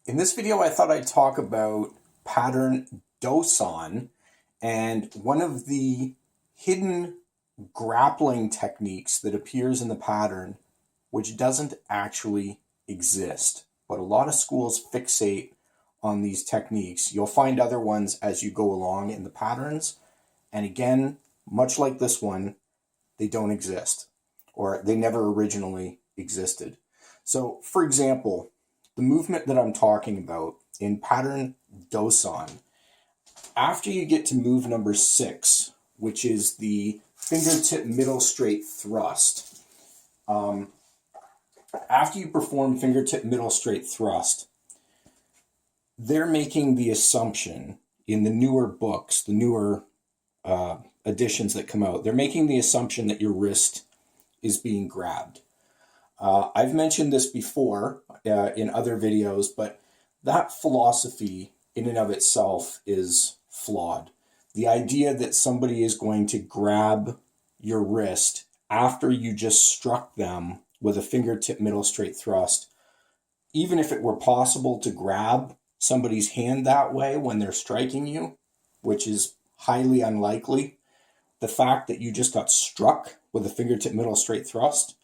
In this video, I thought I'd talk about pattern Dosan and one of the hidden grappling techniques that appears in the pattern, which doesn't actually exist. But a lot of schools fixate on these techniques. You'll find other ones as you go along in the patterns. And again, much like this one, they don't exist, or they never originally existed. So, for example, the movement that I'm talking about in pattern Dosan, after you get to move number 6, which is the fingertip middle straight thrust, after you perform fingertip middle straight thrust, they're making the assumption in the newer books, the newer editions that come out, they're making the assumption that your wrist is being grabbed. I've mentioned this before in other videos, but that philosophy in and of itself is flawed. The idea that somebody is going to grab your wrist after you just struck them with a fingertip middle straight thrust, even if it were possible to grab somebody's hand that way when they're striking you, which is highly unlikely, the fact that you just got struck with a fingertip middle straight thrust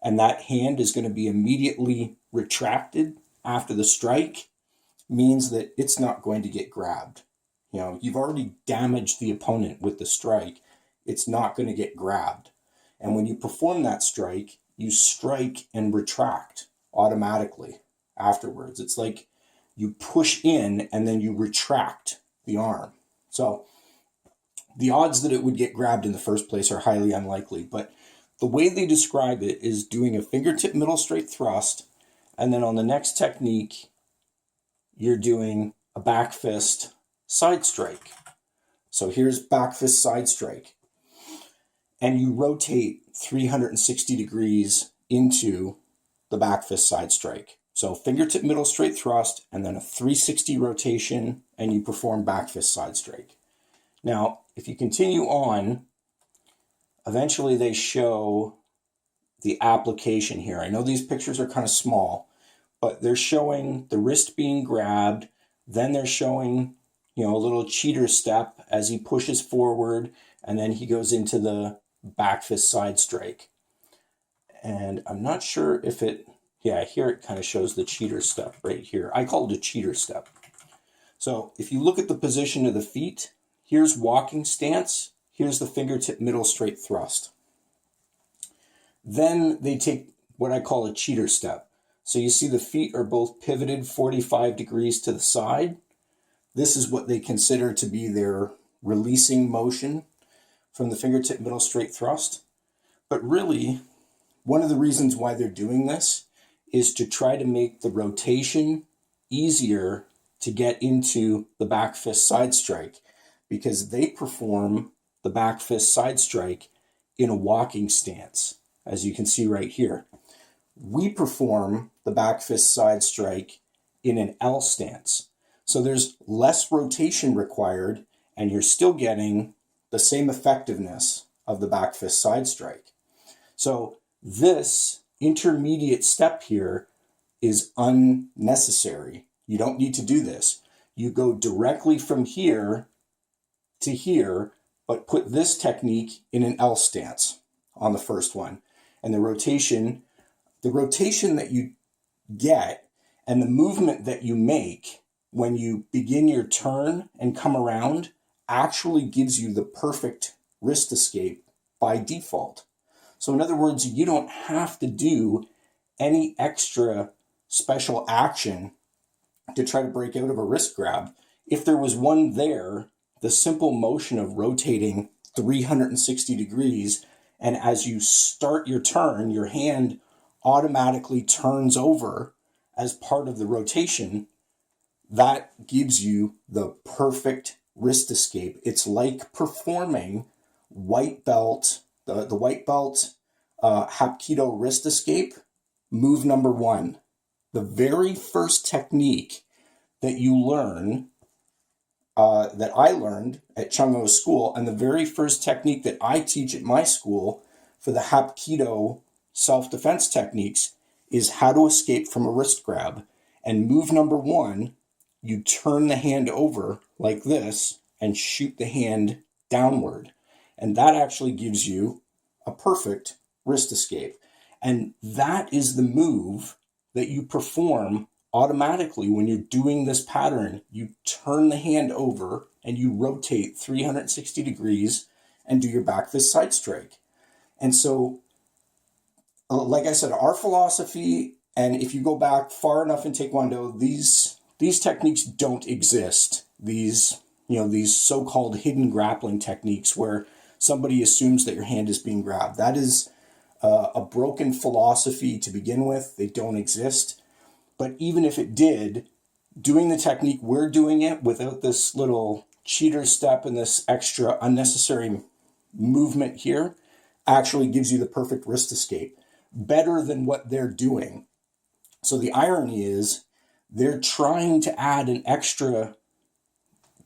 and that hand is going to be immediately retracted after the strike means that it's not going to get grabbed. You know, you've already damaged the opponent with the strike. It's not going to get grabbed. And when you perform that strike, you strike and retract automatically afterwards. It's like you push in and then you retract the arm. So the odds that it would get grabbed in the first place are highly unlikely, but the way they describe it is doing a fingertip middle straight thrust, and then on the next technique, you're doing a back fist side strike. So here's back fist side strike. And you rotate 360 degrees into the back fist side strike. So fingertip middle straight thrust, and then a 360 rotation, and you perform back fist side strike. Now, if you continue on, eventually they show the application here. I know these pictures are kind of small, but they're showing the wrist being grabbed. Then they're showing, a little cheater step as he pushes forward, and then he goes into the back fist side strike. And I'm not sure if here it kind of shows the cheater step right here. I call it a cheater step. So if you look at the position of the feet, here's walking stance. Here's the fingertip middle straight thrust. Then they take what I call a cheater step. So you see the feet are both pivoted 45 degrees to the side. This is what they consider to be their releasing motion from the fingertip middle straight thrust. But really, one of the reasons why they're doing this is to try to make the rotation easier to get into the back fist side strike, because they perform the back fist side strike in a walking stance, as you can see right here. We perform the back fist side strike in an L stance. So there's less rotation required, and you're still getting the same effectiveness of the back fist side strike. So this intermediate step here is unnecessary. You don't need to do this. You go directly from here to here, but put this technique in an L stance on the first one. And the rotation that you get and the movement that you make when you begin your turn and come around actually gives you the perfect wrist escape by default. So in other words, you don't have to do any extra special action to try to break out of a wrist grab. If there was one there, the simple motion of rotating 360 degrees, and as you start your turn, your hand automatically turns over as part of the rotation, that gives you the perfect wrist escape. It's like performing white belt, the white belt Hap-Ki-Do wrist escape, move number 1. The very first technique that you learn that I learned at Chung Oh's school, and the very first technique that I teach at my school for the Hapki-Do self-defense techniques is how to escape from a wrist grab. And move number 1, you turn the hand over like this and shoot the hand downward. And that actually gives you a perfect wrist escape. And that is the move that you perform automatically when you're doing this pattern. You turn the hand over and you rotate 360 degrees and do your back fist side strike. And so, like I said, our philosophy, and if you go back far enough in Taekwondo, these techniques don't exist. These so-called hidden grappling techniques where somebody assumes that your hand is being grabbed. That is a broken philosophy to begin with. They don't exist. But even if it did, doing the technique we're doing it without this little cheater step and this extra unnecessary movement here actually gives you the perfect wrist escape, better than what they're doing. So the irony is they're trying to add an extra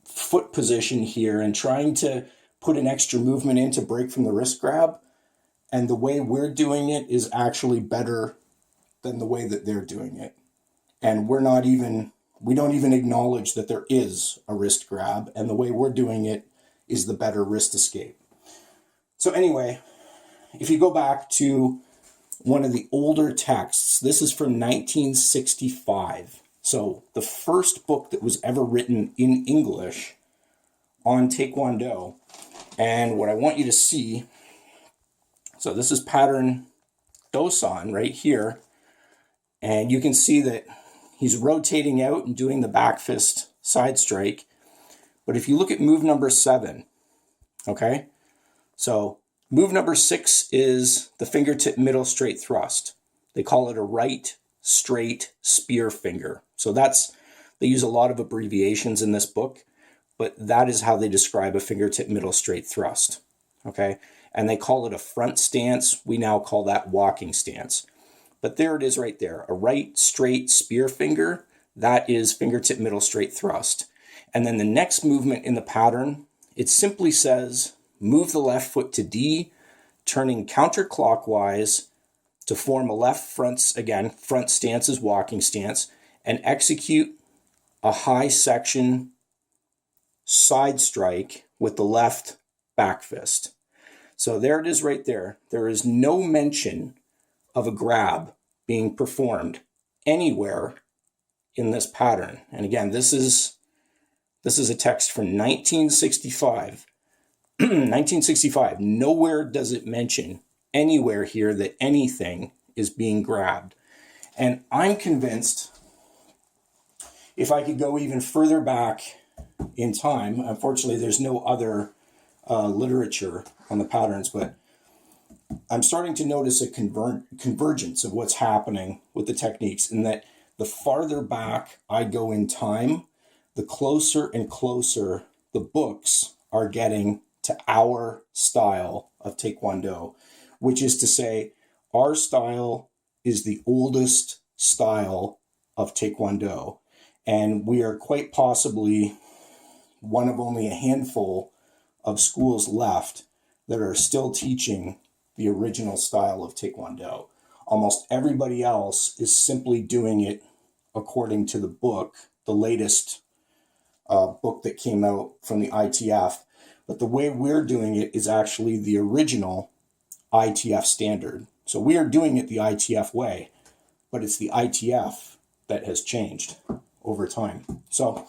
foot position here and trying to put an extra movement in to break from the wrist grab. And the way we're doing it is actually better than the way that they're doing it. And we don't even acknowledge that there is a wrist grab, and the way we're doing it is the better wrist escape. So anyway, if you go back to one of the older texts, this is from 1965. So the first book that was ever written in English on Taekwondo. And what I want you to see, so this is pattern Dosan right here. And you can see that he's rotating out and doing the back fist side strike. But if you look at move number 7, okay? So move number 6 is the fingertip middle straight thrust. They call it a right straight spear finger. So they use a lot of abbreviations in this book, but that is how they describe a fingertip middle straight thrust, okay? And they call it a front stance. We now call that walking stance. But there it is right there, a right straight spear finger. That is fingertip middle straight thrust. And then the next movement in the pattern, it simply says, move the left foot to D, turning counterclockwise to form a left front stance is walking stance, and execute a high section side strike with the left back fist. So there it is right there. There is no mention of a grab being performed anywhere in this pattern. And again, this is a text from 1965. 1965. Nowhere does it mention anywhere here that anything is being grabbed. And I'm convinced, if I could go even further back in time, unfortunately there's no other literature on the patterns, but I'm starting to notice a convergence of what's happening with the techniques, in that the farther back I go in time, the closer and closer the books are getting to our style of Taekwondo, which is to say, our style is the oldest style of Taekwondo, and we are quite possibly one of only a handful of schools left that are still teaching the original style of Taekwondo. Almost everybody else is simply doing it according to the book, the latest book that came out from the ITF. But the way we're doing it is actually the original ITF standard. So we are doing it the ITF way, but it's the ITF that has changed over time. So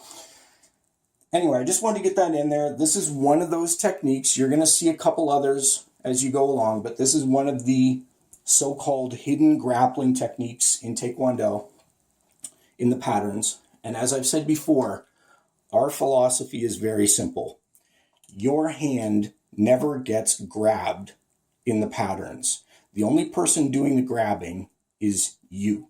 anyway, I just wanted to get that in there. This is one of those techniques. You're going to see a couple others as you go along, but this is one of the so-called hidden grappling techniques in Taekwondo in the patterns. And as I've said before, our philosophy is very simple. Your hand never gets grabbed in the patterns. The only person doing the grabbing is you.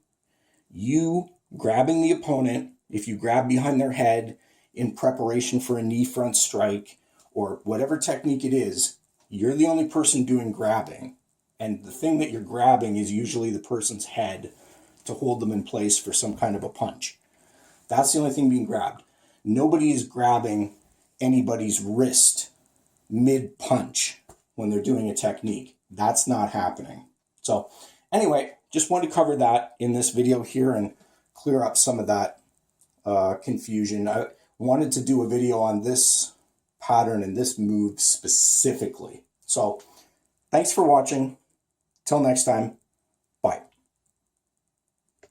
You grabbing the opponent, if you grab behind their head in preparation for a knee front strike or whatever technique it is, you're the only person doing grabbing. And the thing that you're grabbing is usually the person's head to hold them in place for some kind of a punch. That's the only thing being grabbed. Nobody is grabbing anybody's wrist mid-punch when they're doing a technique. That's not happening. So anyway, just wanted to cover that in this video here and clear up some of that confusion. I wanted to do a video on this pattern and this move specifically. So thanks for watching. Till next time.